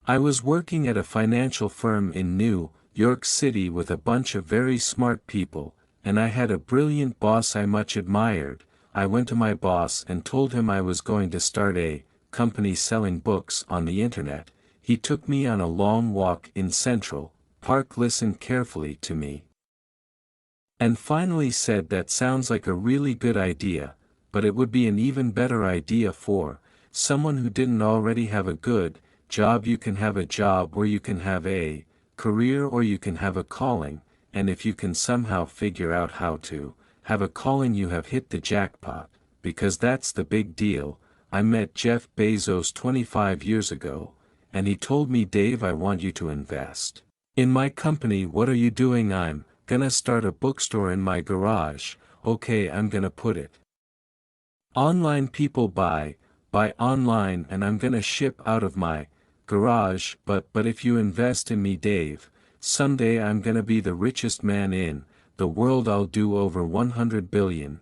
I was working at a financial firm in New York City with a bunch of very smart people, and I had a brilliant boss I much admired. I went to my boss and told him I was going to start a company selling books on the internet. He took me on a long walk in Central Park, listened carefully to me, and finally said, "That sounds like a really good idea, but it would be an even better idea for someone who didn't already have a good job. You can have a job, or you can have a career, or you can have a calling, and if you can somehow figure out how to have a calling, you have hit the jackpot, because that's the big deal." I met Jeff Bezos 25 years ago, and he told me, "Dave, I want you to invest in my company." "What are you doing?" "I'm gonna start a bookstore in my garage." "Okay, I'm gonna put it online. People buy online, and I'm gonna ship out of my garage. But if you invest in me, Dave, someday I'm gonna be the richest man in the world. I'll do over $100 billion.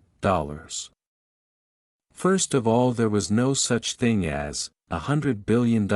First of all, there was no such thing as $100 billion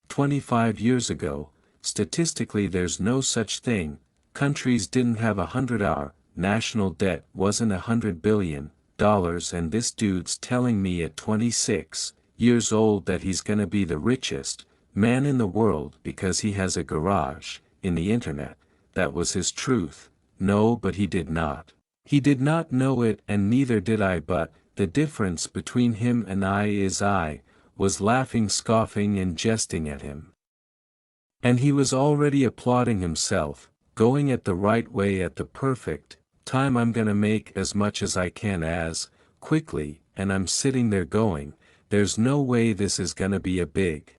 25 years ago. Statistically, there's no such thing. Countries didn't have 100. Our national debt wasn't $100 billion, and this dude's telling me at 26 years old that he's gonna be the richest man in the world because he has a garage in the internet. That was his truth. No, but he did not. He did not know it, and neither did I. But the difference between him and I is I was laughing, scoffing, and jesting at him, and he was already applauding himself, going at the right way at the perfect time. I'm gonna make as much as I can as quickly, and I'm sitting there going, there's no way this is gonna be a big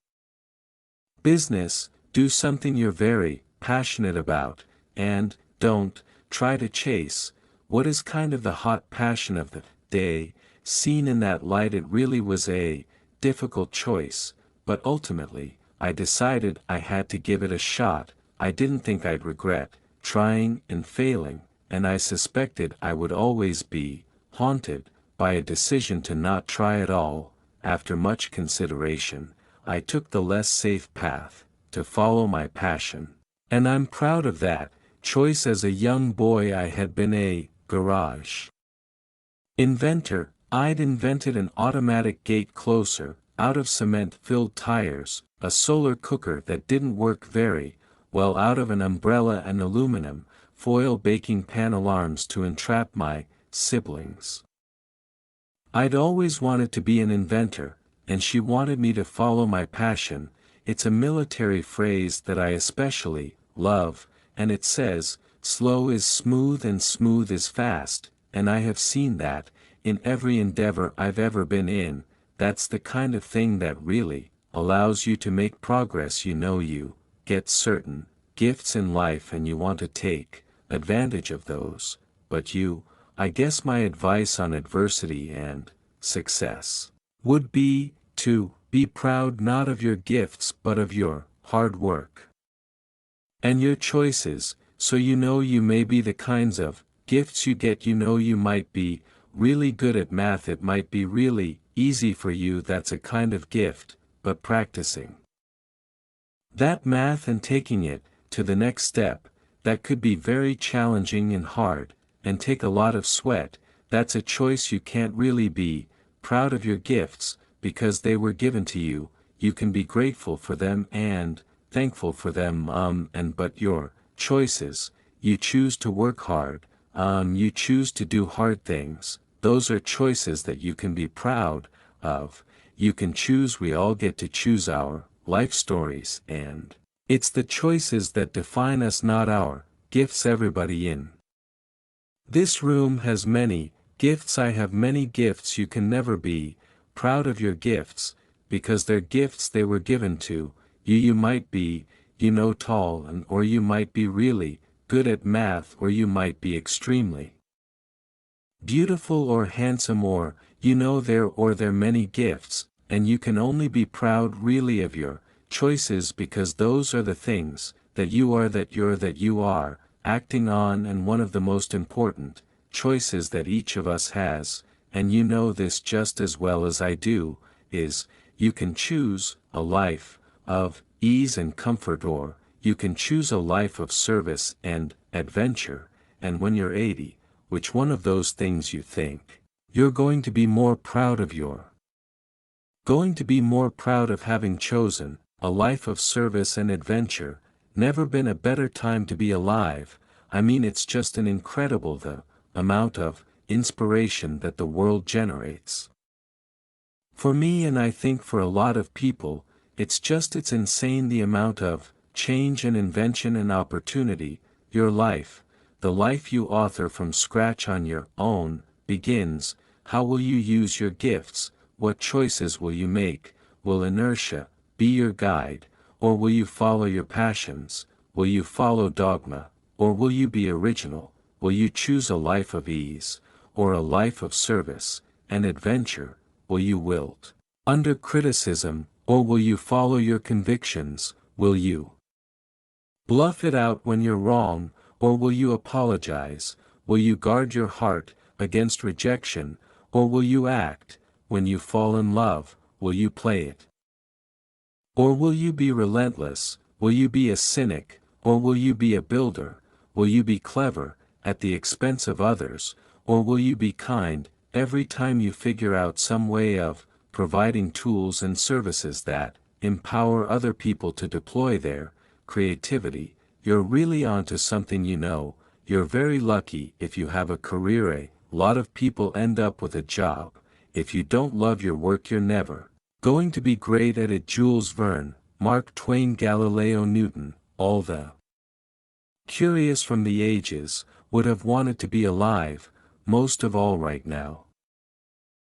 business. Do something you're very passionate about, and don't try to chase what is kind of the hot passion of the day. Seen in that light, it really was a difficult choice, but ultimately, I decided I had to give it a shot. I didn't think I'd regret trying and failing, and I suspected I would always be haunted by a decision to not try at all. After much consideration, I took the less safe path, to follow my passion, and I'm proud of that choice. As a young boy, I had been a garage inventor. I'd invented an automatic gate closer, out of cement-filled tires, a solar cooker that didn't work very well out of an umbrella, and aluminum foil baking pan alarms to entrap my siblings. I'd always wanted to be an inventor, and she wanted me to follow my passion. It's a military phrase that I especially love, and it says, "Slow is smooth and smooth is fast," and I have seen that in every endeavor I've ever been in. That's the kind of thing that really allows you to make progress. You get certain gifts in life and you want to take advantage of those, but I guess my advice on adversity and success would be to be proud not of your gifts but of your hard work and your choices. So you may be the kinds of gifts you get. You might be really good at math. It might be really easy for you. That's a kind of gift. But practicing that math and taking it to the next step, that could be very challenging and hard, and take a lot of sweat. That's a choice. You can't really be proud of your gifts, because they were given to you. You can be grateful for them and thankful for them, but your choices, you choose to work hard, you choose to do hard things. Those are choices that you can be proud of. You can choose. We all get to choose our life stories, and it's the choices that define us, not our gifts. Everybody in this room has many gifts. I have many gifts. You can never be proud of your gifts, because they're gifts. They were given to you. You might be, tall, or you might be really good at math, or you might be extremely beautiful or handsome, or they're many gifts, and you can only be proud really of your choices, because those are the things that you are acting on. And one of the most important choices that each of us has, and you know this just as well as I do, is you can choose a life of ease and comfort, or you can choose a life of service and adventure. And when you're 80, which one of those things you think you're going to be more proud of? You're going to be more proud of having chosen a life of service and adventure. Never been a better time to be alive. I mean, it's just an incredible the amount of inspiration that the world generates. For me, and I think for a lot of people, it's insane the amount of change and invention and opportunity. Your life, the life you author from scratch on your own, begins. How will you use your gifts? What choices will you make? Will inertia be your guide, or will you follow your passions? Will you follow dogma, or will you be original? Will you choose a life of ease, or a life of service and adventure? Will you wilt under criticism, or will you follow your convictions? Will you bluff it out when you're wrong, or will you apologize? Will you guard your heart against rejection, or will you act? When you fall in love, will you play it? Or will you be relentless? Will you be a cynic, or will you be a builder? Will you be clever, at the expense of others, or will you be kind? Every time you figure out some way of providing tools and services that empower other people to deploy their creativity, you're really onto something. You're very lucky if you have a career. A lot of people end up with a job. If you don't love your work, you're never going to be great at it. Jules Verne, Mark Twain, Galileo, Newton, all the curious from the ages would have wanted to be alive, most of all right now.